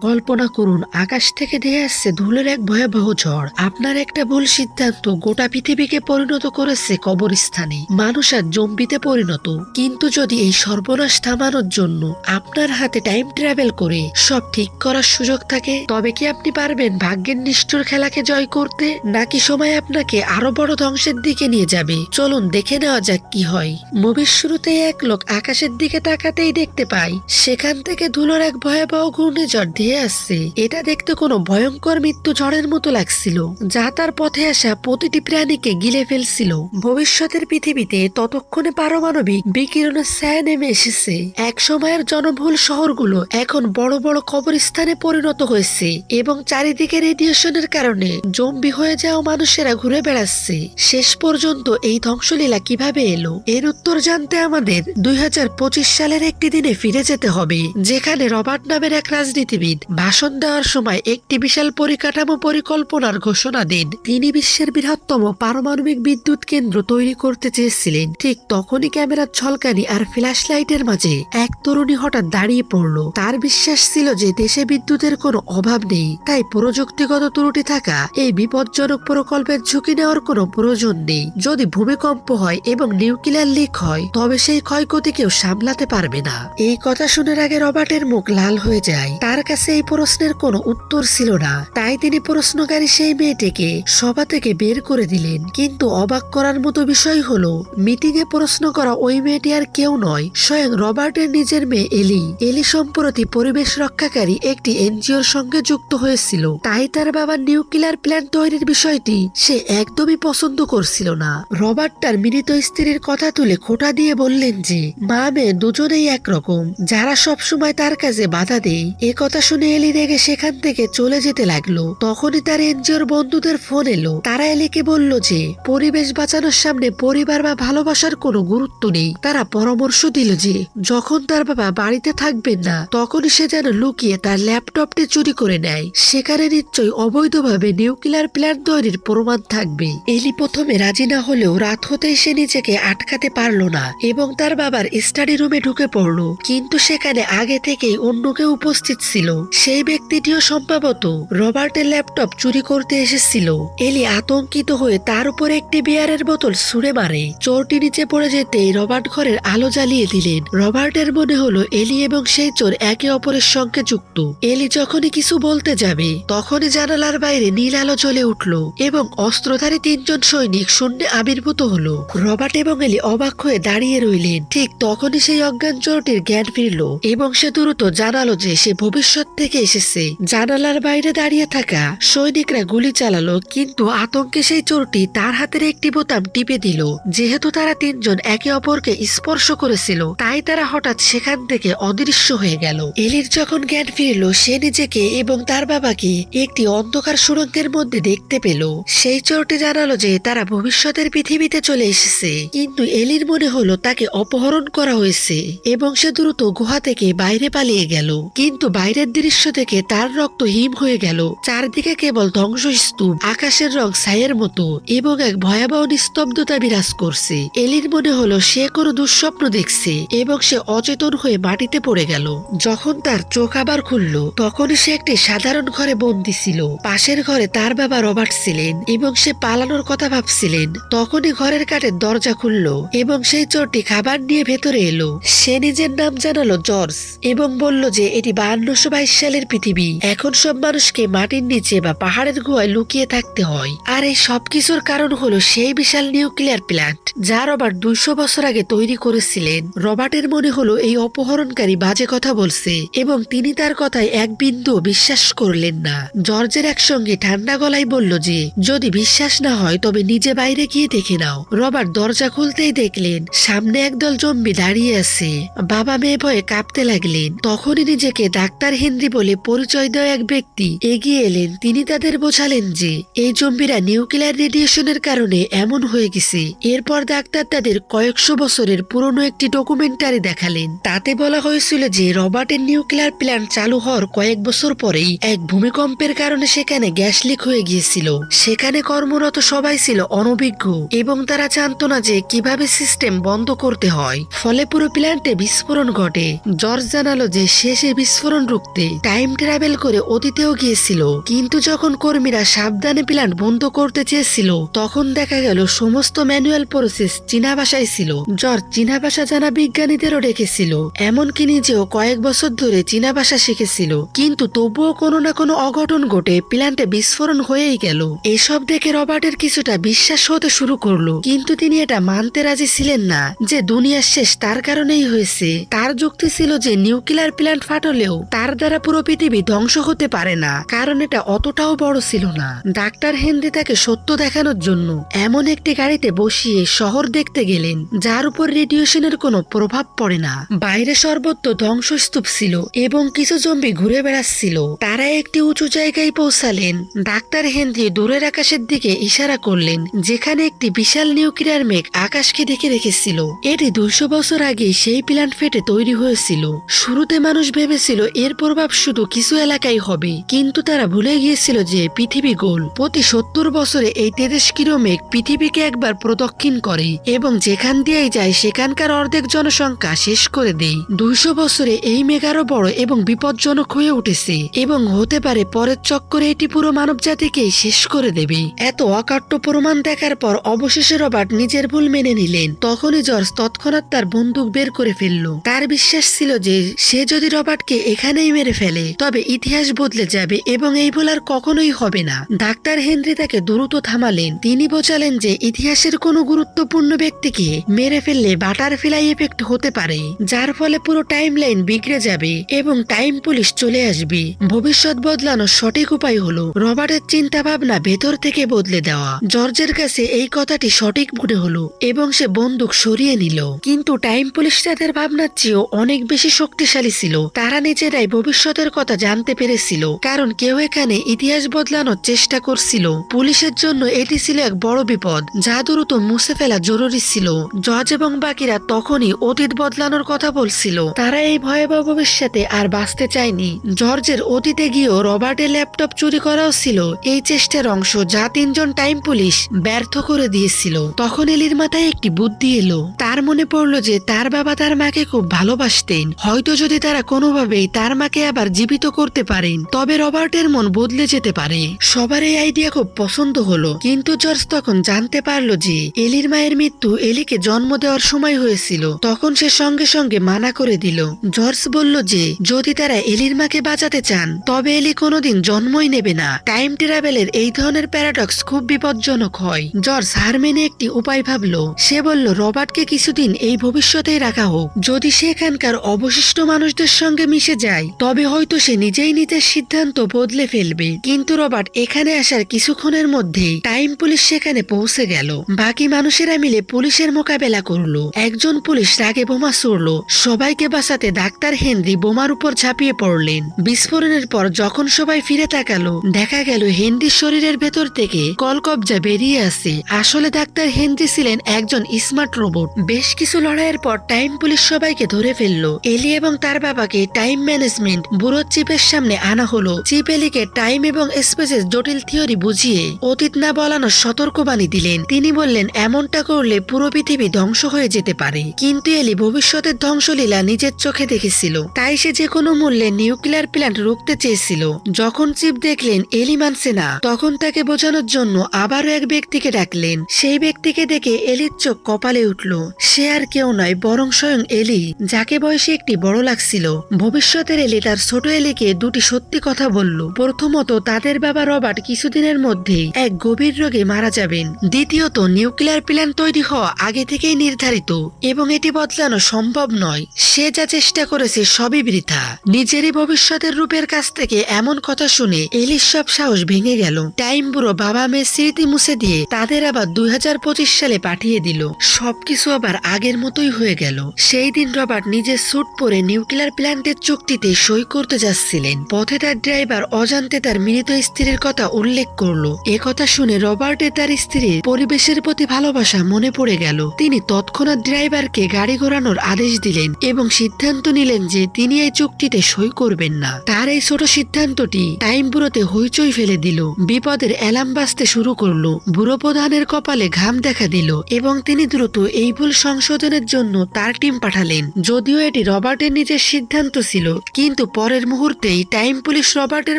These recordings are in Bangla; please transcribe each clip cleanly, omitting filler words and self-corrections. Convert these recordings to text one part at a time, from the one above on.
কল্পনা করুন, আকাশ থেকে ধেয়ে আসছে ধুলোর এক ভয়াবহ ঝড়। আপনার একটা ভুল সিদ্ধান্ত গোটা পৃথিবীকে পরিণত করেছে কবরস্থানে, মানুষ আর জম্বিতে পরিণত। কিন্তু যদি এই সর্বনাশ থামানোর জন্য আপনার হাতে টাইম ট্রাভেল করে সব ঠিক করার সুযোগ থাকে, তবে কি আপনি পারবেন ভাগ্যের নিষ্ঠুর খেলাকে জয় করতে, নাকি সময় আপনাকে আরো বড় ধ্বংসের দিকে নিয়ে যাবে? চলুন দেখে নেওয়া যাক কি হয়। মুভির শুরুতেই এক লোক আকাশের দিকে তাকাতেই দেখতে পায় সেখান থেকে ধুলোর এক ভয়াবহ ঘূর্ণিঝড় ধেয়ে আসছে। এটা দেখতে কোনো ভয়ঙ্কর মৃত্যু ঝড়ের মতো লাগছিল, যা তার পথে আসা প্রতিটি প্রাণীকে গিলে ফেলছিল। ভবিষ্যতের পৃথিবীতে ততক্ষণে পারমাণবিক বিকিরণের ছায়া নেমে এসেছে। এক সময়ের জনবহুল শহরগুলো এখন বড় বড় কবরস্থানে পরিণত হয়েছে এবং চারিদিকে রেডিয়েশনের কারণে জম্বি হয়ে যাওয়া মানুষেরা ঘুরে বেড়াচ্ছে। শেষ পর্যন্ত এই ধ্বংসলীলা কিভাবে এলো, এর উত্তর জানতে আমাদের 2025 সালের একটি দিনে ফিরে যেতে হবে, যেখানে রবার্ট নামের এক রাজনীতিবিদ ভাষণ দেওয়ার সময় একটি বিশাল পরিকাঠামো পরিকল্পনার ঘোষণা দেন। তিনি বিশ্বের বৃহত্তম পারমাণবিক বিদ্যুৎ কেন্দ্র তৈরি করতে চেয়েছিলেন। ঠিক তখনই ক্যামেরার ঝলকানি আর ফ্ল্যাশ লাইটের মাঝে এক তরুণী হঠাৎ দাঁড়িয়ে পড়ল। তার বিশ্বাস ছিল যে দেশে বিদ্যুতের কোনো অভাব নেই, তাই প্রযুক্তিগত ত্রুটি থাকা এই বিপজ্জনক প্রকল্পের ঝুঁকি নেওয়ার কোনো প্রয়োজন নেই। যদি ভূমিকম্প হয় এবং নিউক্লিয়ার লিক হয়, তবে সেই ক্ষয়ক্ষতি কেউ সামলাতে পারবে না। এই কথা শোনার আগে রবার্টের মুখ লাল হয়ে যায়। তার কাছে এই প্রশ্নের কোনো উত্তর ছিল না, তাই তিনি প্রশ্নকারী সেই মেয়েটিকে সভা থেকে বের করে দিলেন। কিন্তু অবাক করার মতো বিষয় হলো, মিটিং এ প্রশ্ন করা ওই মেয়েটি আর কেউ নয়, স্বয়ং রবার্টের নিজের মেয়ে এলি। এলি সম্প্রতি পরিবেশ রক্ষাকারী একটি এনজিওর সঙ্গে যুক্ত হয়েছিল, তাই তার বাবার নিউক্লিয়ার প্ল্যান্ট তৈরির বিষয়টি সে একদমই পছন্দ করছিল না। রবার্ট তার মৃত স্ত্রীর কথা তুলে খোঁটা দিয়ে বললেন যে মা মেয়ে দুজনেই একরকম, যারা সবসময় তার কাজে বাধা দেয়। এ কথা শুনে এলি রেগে সেখান থেকে চলে যেতে লাগলো। তখনই তার এনজিওর বন্ধুদের ফোন এলো। তারা এলিকে বলল যে পরিবেশ বাঁচানোর সামনে পরিবার বা ভালোবাসার কোনো গুরুত্ব নেই। তারা পরামর্শ দিল যে যখন তার বাবা বাড়িতে থাকবেন না, তখনই সে যেন লুকিয়ে তার ল্যাপটপটি চুরি করে নেয়। সেখানে নিশ্চয়ই অবৈধভাবে নিউক্লিয়ার প্ল্যান্ট তৈরির প্রমাণ থাকবে। এলি প্রথমে রাজি না হলেও রাত হতেই সে নিজেকে আটকাতে পারলো না এবং তার বাবার স্টাডি রুমে ঢুকে পড়লো। কিন্তু সেখানে আগে থেকেই অন্য কেউ উপস্থিত ছিল। সেই ব্যক্তিটিও সম্ভবত রবার্টের ল্যাপটপ চুরি করতে এসেছিল। এলি আতঙ্কিত হয়ে তার উপর একটি বিয়ারের বোতল ছুঁড়ে মারে। চোরটি নিচে পড়ে যেতেই রবার্ট ঘরের আলো জ্বালিয়ে দিলেন। রবার্টের মনে হলো এলি এবং সেই চোর একে অপরের সঙ্গে যুক্ত। এলি যখনই কিছু বলতে যাবে, তখনই জানালার বাইরে নীল আলো জ্বলে উঠল এবং অস্ত্রধারী তিনজন সৈনিক শূন্যে আবির্ভূত হলো। রবার্ট এবং এলি অবাক হয়ে দাঁড়িয়ে রইলেন। ঠিক তখনই সেই অজ্ঞান চোরটির জ্ঞান ফিরল এবং সে দ্রুত জানালো যে সে ভবিষ্যৎ থেকে এসেছে। জানালার বাইরে দাঁড়িয়ে থাকা সৈনিকরা গুলি চালালো, কিন্তু আতঙ্কে সেই চোরটি তার হাতের একটি বোতাম টিপে দিল। যেহেতু তারা তিনজন একে অপরকে স্পর্শ করেছিল, তাই তারা হঠাৎ সেখান থেকে অদৃশ্য হয়ে গেল। এলির যখন জ্ঞান ফিরল, সে নিজেকে এবং তার বাবাকে একটি অন্ধকার সুড়ঙ্গের মধ্যে দেখতে পেল। সেই চোরটি জানালো যে তারা ভবিষ্যতের পৃথিবীতে চলে এসেছে, কিন্তু এলির মনে হলো তাকে অপহরণ করা হয়েছে এবং সে দ্রুত গুহা থেকে বাইরে পালিয়ে গেল। কিন্তু বাইরের দৃশ্য থেকে তার রক্ত হিম হয়ে গেল। চারদিকে কেবল ধ্বংসস্তূপ, আকাশের রং ছাইয়ের মতো এবং এক ভয়াবহ নিস্তব্ধতা বিরাজ করছে। এলির মনে হলো সে কোনো দুঃস্বপ্ন দেখছে এবং সে অচেতন হয়ে মাটিতে পড়ে গেল। যখন তার চোখ আবার খুলল, তখনই সে একটি সাধারণ ঘরে বন্দী ছিল। পাশের ঘরে তার বাবা রবার্ট ছিলেন এবং সে পালানোর কথা ভাবছিলেন। তখনই ঘরের কাঠের দরজা খুলল এবং সেই চোরটি খাবার নিয়ে ভেতরে এলো। সে নিজের নাম জানালো জর্জ এবং বলল যে এটি 1222 সালের পৃথিবী। এখন সব মানুষকে মাটির নিচে বা পাহাড়ের গুহায় লুকিয়ে থাকতে হয়। আর এই সবকিছুর কারণ হলো সেই বিশাল নিউক্লিয়ার প্ল্যান্ট যা রবার্ট 200 বছর আগে তৈরি করেছিলেন। রবার্টের মনে হলো এই অপহরণকারী বাজে কথা বলছে এবং তিনি তার কথায় এক বিন্দু বিশ্বাস করলেন না। জর্জের একসঙ্গে ঠান্ডা গলায় বলল যে যদি বিশ্বাস না হয় তবে নিজে বাইরে গিয়ে দেখে নাও। রবার্ট দরজা খুলতেই দেখলেন সামনে একদল জম্বি দাঁড়িয়ে আছে। বাবা মেয়ে ভয়ে কাঁপতে লাগলেন। তখনই নিজেকে ডাক্তার হেনরি বলে পরিচয় দেওয়া এক ব্যক্তি এগিয়ে এলেন। তিনি তাদের বোঝালেন যে এই জম্বিরা নিউক্লিয়ার রেডিয়েশনের কারণে এমন হয়ে গেছে। এরপর ডাক্তার তাদের কয়েকশো বছরের পুরনো একটি ডকুমেন্টারি দেখালেন। তাতে বলা হয়েছিল যে রবার্টের নিউক্লিয়ার প্ল্যান্ট চালু হওয়ার কয়েক বছর পরেই এক ভূমিকম্পের কারণে সেখানে গ্যাস লিক হয়ে গিয়েছিল। সেখানে কর্মরত সবাই ছিল অনভিজ্ঞ এবং তারা জানতো না যে কিভাবে সিস্টেম বন্ধ করতে হয়। ফলে পুরো প্ল্যান্টে বিস্ফোরণ ঘটে। জর্জ জানালো যে সে বিস্ফোরণ রুখতে টাইম ট্রাভেল করে অতীতেও গিয়েছিল। কিন্তু যখন কর্মীরা সাবধানে প্ল্যান্ট বন্ধ করতে চেয়েছিল তখন দেখা গেল সমস্ত ম্যানুয়াল প্রসেস চীনা ভাষায় ছিল। জর্জ চীনা ভাষা জানা বিজ্ঞানীদেরও ডেকেছিল, এমনকি নিজেও কয়েক বছর ধরে চীনা ভাষা শিখেছিল। কিন্তু তবুও কোনো না কোনো অঘটন ঘটে প্ল্যান্টে বিস্ফোরণ হয়েই গেল। এসব দেখে রবার্টের কিছুটা বিশ্বাস হতে শুরু করলো, কিন্তু তিনি এটা মানতে রাজি ছিলেন না যে দুনিয়ার শেষ তার কারণেই হয়েছে। তার যুক্তি ছিল যে নিউক্লিয়ার প্ল্যান্ট ফাটলেও তার দ্বারা পুরো পৃথিবী ধ্বংস হতে পারে না, কারণ এটা অতটাও বড় ছিল না। ডাক্তার হেনরি তাকে সত্য দেখানোর জন্য এমন একটি গাড়িতে বসিয়ে শহর দেখতে গেলেন যার উপর রেডিয়েশনের কোনো প্রভাব পড়ে না। বাইরে সর্বত্র ধ্বংসস্তূপ ছিল এবং কিছু জম্বি ঘুরে বেড়াচ্ছিল। তারা একটি উঁচু জায়গায় পৌঁছালেন। ডাক্তার হেনরি দূরের আকাশের দিকে ইশারা করলেন, যেখানে একটি বিশাল নিউক্লিয়ার মেঘ আকাশকে ঢেকে রেখেছিল। এটি 200 বছর আগে সেই প্ল্যান্ট ফেটে তৈরি হয়েছিল। শুরুতে মানুষ ভেবেছিল এর প্রভাব শুধু কিছু এলাকায় হবে, কিন্তু তারা ভুলে গিয়েছিল যে পৃথিবী গোল। প্রতি 70 বছরে এই তেজস্ক্রিয় মেঘ পৃথিবীকে একবার প্রদক্ষিণ করে এবং যেখান দিয়েই যায় সেখানকার অর্ধেক জনসংখ্যা শেষ করে দেয়। 200 বছরে এই মেঘ আরো বড় এবং বিপজ্জনক হয়ে উঠেছে এবং হতে পারে পরের চক্করে এটি পুরো মানব জাতিকেই শেষ করে দেবে। এত অকাট্য প্রমাণ দেখার পর অবশেষে রবার্ট নিজের ভুল মেনে নিলেন। তখনই জর্জ তৎক্ষণাৎ তার বন্দুক বের করে ফেলল। তার বিশ্বাস ছিল যে সে যদি রবার্টকে এখানেই মেরে ফেলে তবে ইতিহাস বদলে যাবে এবং এই ভুল আর কখনোই হবে না। ডাক্তার হেনরি তাকে দ্রুত থামালেন। তিনি বোঝালেন যে ইতিহাসের কোনো গুরুত্বপূর্ণ ব্যক্তিকে মেরে ফেললে বাটারফ্লাই এফেক্ট হতে পারে, যার ফলে পুরো টাইম লাইন বিগড়ে যাবে এবং টাইম পুলিশ চলে আসবে। ভবিষ্যৎ বদলানোর সঠিক উপায় হলো রবার্টের চিন্তা ভাবনা ভেতর থেকে বদলে দেওয়া। জর্জের কাছে এই কথাটি সঠিক মনে হলো এবং সে বন্দুক সরিয়ে নিল। কিন্তু টাইম পুলিশ তাদের ভাবনার চেয়েও অনেক বেশি শক্তিশালী ছিল। তারা নিজেরাই ভবিষ্যতের কথা জানতে পেরেছিল, কারণ কেউ এখানে ইতিহাস বদলানোর চেষ্টা করছিল। পুলিশের জন্য এটি ছিল এক বড় বিপদ যা দ্রুত মুছে ফেলা জরুরি ছিল। জর্জ এবং বাকিরা তখনই অতীত বদলানোর কথা বলছিল। তারা এই ভয়াবহ ভবিষ্যতে আর বাঁচতে চায়নি। জর্জের অতীতে গিয়েও রবার্টের ল্যাপটপ চুরি করাও ছিল এই চেষ্টার অংশ, যা 3 জন টাইম পুলিশ ব্যর্থ করে দিয়েছিল। তখন এলির মাথায় একটি বুদ্ধি এলো। তার মনে পড়লো যে তার বাবা তার মাকে খুব ভালোবাসতেন। হয়তো যদি তারা কোনোভাবেই তার মাকে আবার জীবিত করতে পারেন তবে রবার্টের মন বদলে যেতে পারে। সবার এই আইডিয়া খুব পছন্দ হলো, কিন্তু জর্জ তখন জানতে পারলো যে এলির মায়ের মৃত্যু এলিকে জন্ম দেওয়ার সময় হয়েছিল। তখন সে সঙ্গে সঙ্গে মানা করে দিল। জর্জ বলল যে যদি তারা এলির মাকে বাঁচাতে চান তবে এলি কোনোদিন জন্মই নেবে না। টাইম ট্রাভেলের এই ধরনের প্যারাডক্স খুব বিপজ্জনক হয়। জর্জ হার মেনে একটি উপায় ভাবলো। সে বলল রবার্টকে কিছুদিন এই ভবিষ্যতেই রাখা হোক। যদি সে এখানকার অবশিষ্ট মানুষদের সঙ্গে মিশে যায় তবে হয়তো সে নিজেই নিজের সিদ্ধান্ত বদলে ফেলবে। কিন্তু রবার্ট এখানে আসার কিছুক্ষণের মধ্যেই টাইম পুলিশ সেখানে পৌঁছে গেল। বাকি মানুষেরা মিলে পুলিশের মোকাবেলা করলো। একজন পুলিশ রাগে বোমা ছুড়ল। সবাইকে বাঁচাতে ডাক্তার হেনরি বোমার উপর ঝাঁপিয়ে পড়লেন। বিস্ফোরণের পর যখন সবাই ফিরে তাকালো দেখা গেল হেনরির শরীরের ভেতর থেকে কলকবজা বেরিয়ে আসে। আসলে ডাক্তার হেনরি ছিলেন একজন স্মার্ট রোবট। বেশ কিছু লড়াইয়ের পর টাইম পুলিশ সবাইকে ধরে ফেললো। এলি এবং তার বাবাকে টাইম ম্যানেজমেন্ট ব্যুরো চিফের সামনে আনা হলো। চিফ এলিকে টাইম এবং স্পেসের জটিল থিওরি বুঝিয়ে অতীত না বলানোর সতর্কবাণী দিলেন। তিনি বললেন এমনটা করলে পুরো পৃথিবী ধ্বংস হয়ে যেতে পারে। কিন্তু এলি ভবিষ্যতের ধ্বংসলীলা নিজের চোখে দেখেছিল, তাই সে যে কোনো মূল্যে নিউক্লিয়ার প্ল্যান্ট রুখতে চেয়েছিল। যখন চিফ দেখলেন এলি মানছে না তখন তাকে বোঝানোর জন্য আবারও এক ব্যক্তিকে ডাকলেন। সেই ব্যক্তিকে দেখে এলির চোখ কপালে উঠল। সে আর কেউ নয় বরং স্বয়ং এলি, যাকে বয়সে একটি বড় লাগছিল। ভবিষ্যতের এলি তার ছোট এলিকে দুটি সত্যি কথা বলল। প্রথমত তাদের বাবা রবার্ট কিছুদিনের মধ্যেই এক গভীর রোগে মারা যাবেন। দ্বিতীয়ত নিউক্লিয়ার প্ল্যান্ট তৈরি হওয়া আগে থেকেই নির্ধারিত এবং এটি বদলানো সম্ভব নয়। সে যা চেষ্টা করেছে সবই বৃথা। নিজেরই ভবিষ্যতের রূপের কাছ থেকে এমন কথা শুনে এলির সব সাহস ভেঙে গেল। টাইম ব্যুরো বাবা মেয়ের স্মৃতি মুছে দিয়ে তাদের আবার 2025 সালে পাঠিয়ে দিল। সবকিছু আবার আগের মতোই হয়ে গেল। সেই দিন রবার্ট নিজের স্যুট পরে নিউক্লিয়ার প্ল্যান্টের চুক্তিতে সই করতে যাচ্ছিলেন। পথে তার ড্রাইভার অজান্তে তার মৃত স্ত্রীর কথা উল্লেখ করলো। এ কথা শুনে রবার্টের তার স্ত্রীর পরিবেশের প্রতি ভালোবাসা মনে পড়ে গেল। তিনি তৎক্ষণাৎ ড্রাইভারকে গাড়ি ঘোরানোর আদেশ দিলেন এবং সিদ্ধান্ত নিলেন যে তিনি এই চুক্তিতে সই করবেন না। তার এই ছোট সিদ্ধান্তটি টাইম ব্যুরোতে হইচই ফেলে দিল। বিপদের অ্যালার্ম বাজতে শুরু করলো। ব্যুরো প্রধানের কপালে ঘাম দেখা দিল এবং তিনি দ্রুত এই ভুল সংশোধনের জন্য তার টিম পাঠালেন। যদিও এটি রবার্টের নিজের সিদ্ধান্ত ছিল, কিন্তু পরের মুহূর্তেই টাইম পুলিশ রবার্টের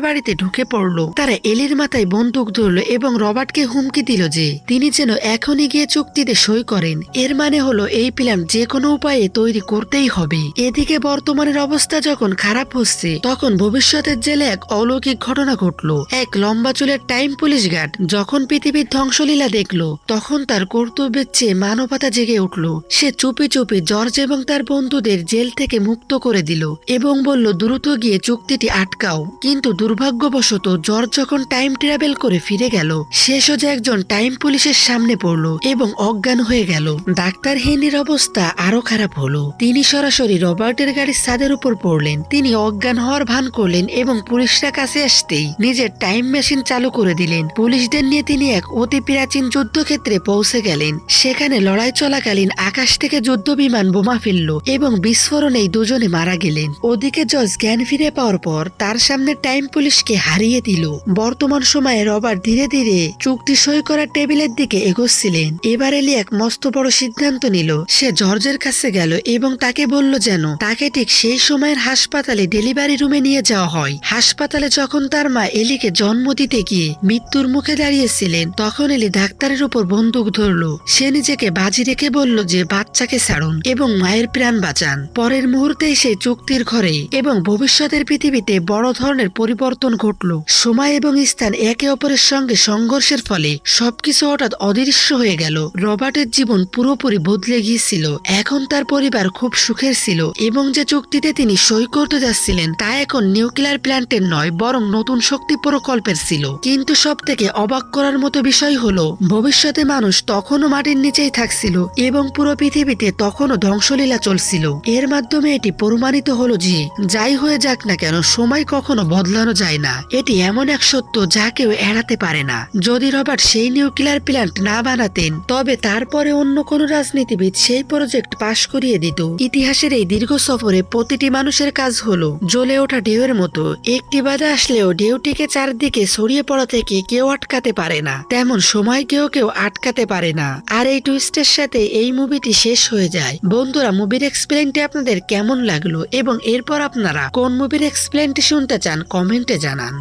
বাড়িতে ঢুকে পড়লো। তারা এলির মাথায় বন্দুক ধরলো এবং রবার্টকে হুমকি দিল যে তিনি যেন এখনই গিয়ে চুক্তিতে সই করেন। এর মানে হলো এই প্ল্যান যে কোনো উপায়ে তৈরি করতেই হবে। এদিকে বর্তমানের অবস্থা যখন খারাপ হচ্ছে তখন ভবিষ্যতের জেলে এক অলৌকিক ঘটনা ঘটলো। এক লম্বা চুলের টাইম পুলিশ গার্ড যখন পৃথিবীর ধ্বংসলীলা দেখলো তখন তার কর্তব্যের চেয়ে মানবতা জেগে উঠলো। সে চুপি চুপি জর্জ এবং তার বন্ধুদের জেল থেকে মুক্ত করে দিল এবং বলল দ্রুত গিয়ে চুক্তিটি আটকাও। কিন্তু দুর্ভাগ্যবশত জর্জ যখন টাইম ট্রাভেল করে ফিরে গেল সে সোজা একজন টাইম পুলিশের সামনে পড়লো এবং অজ্ঞান হয়ে গেল। ডাক্তার হেনরির অবস্থা আরো খারাপ হলো। তিনি সরাসরি রবার্টের গাড়ির ছাদের উপর পড়লেন। তিনি অজ্ঞান হওয়ার ভান করলেন এবং পুলিশরা কাছে আসতেই নিজের টাইম মেশিন চালু করে দিলেন। পুলিশদের নিয়ে তিনি এক অতি প্রাচীন যুদ্ধক্ষেত্রে পৌঁছে গেলেন। সেখানে লড়াই চলাকালীন আকাশ থেকে যুদ্ধ বিমান বোমা ফেললো এবং বিস্ফোরণেই দুজনে মারা গেলেন। ওদিকে জজ জ্ঞান ফিরে পাওয়ার পর তার সামনে টাইম পুলিশকে হারিয়ে দিল। বর্তমান সময়ে রবার্ট ধীরে ধীরে চুক্তি সই করার টেবিলের দিকে এগোচ্ছিলেন। এবার এলি এক মস্ত বড় সিদ্ধান্ত নিল। সে জর্জের কাছে গেল এবং তাকে বলল যেন তাকে ঠিক সেই সময়ের হাসপাতালে ডেলিভারি রুমে নিয়ে যাওয়া হয়। হাসপাতালে যখন তার মা এলিকে জন্ম দিতে গিয়ে মৃত্যুর মুখে দাঁড়িয়েছিলেন তখন এলি ডাক্তারের উপর বন্দুক ধরলো। সে নিজেকে বাজি রেখে বলল যে বাচ্চাকে ছাড়ুন এবং মায়ের প্রাণ বাঁচান। পরের মুহূর্তেই সেই চুক্তির ঘরে এবং ভবিষ্যতের পৃথিবীতে বড় ধরনের পরিবর্তন ঘটল। সময় এবং স্থান একে অপরের সঙ্গে সংঘর্ষের ফলে সবকিছু হঠাৎ অদৃশ্য হয়ে গেল। রবার্টের জীবন পুরোপুরি বদলে গিয়েছিল। এখন তার পরিবার খুব সুখের ছিল এবং যে চুক্তিতে তিনি সই করতে যাচ্ছিলেন তা এখন নিউক্লিয়ার প্ল্যান্টের নয় বরং নতুন শক্তি প্রকল্পের ছিল। কিন্তু সব থেকে অবাক করার মতো বিষয় হলো ভবিষ্যতে মানুষ তখনও মাটির নিচেই থাকছিল এবং পুরো পৃথিবীতে তখনও ধ্বংসলীলা চলছিল। এর মাধ্যমে এটি প্রমাণিত হলো যে যাই হয়ে যাক না কেন সময় কখনো বদলানো যায় না। এটি এমন এক সত্য যা কেউ এড়াতে পারে না। যদি রবার্ট সেই নিউক্লিয়ার প্ল্যান্ট না বানাতেন তবে তারপরে অন্য কোনো রাজনীতিবিদ সেই প্রজেক্ট পাশ করিয়ে দিত। ইতিহাসের এই দীর্ঘ সফরে প্রতিটি মানুষের কাজ হলো জ্বলে ওঠা ঢেউয়ের মতো। একটি বাধা আসলেও ঢেউটিকে চারদিকে ছড়িয়ে পড়া থেকে কেউ আটকাতে পারে না, তেমন সময় কেউ আটকাতে পারে না। আর এই টুইস্টের সাথে এই মুভিটি শেষ হয়ে যায়। বন্ধুরা, মুভির এক্সপ্লেনটি আপনাদের কেমন লাগলো এবং এরপর আপনারা কোন মুভির এক্সপ্লেনটি শুনতে চান কমেন্টে জানান।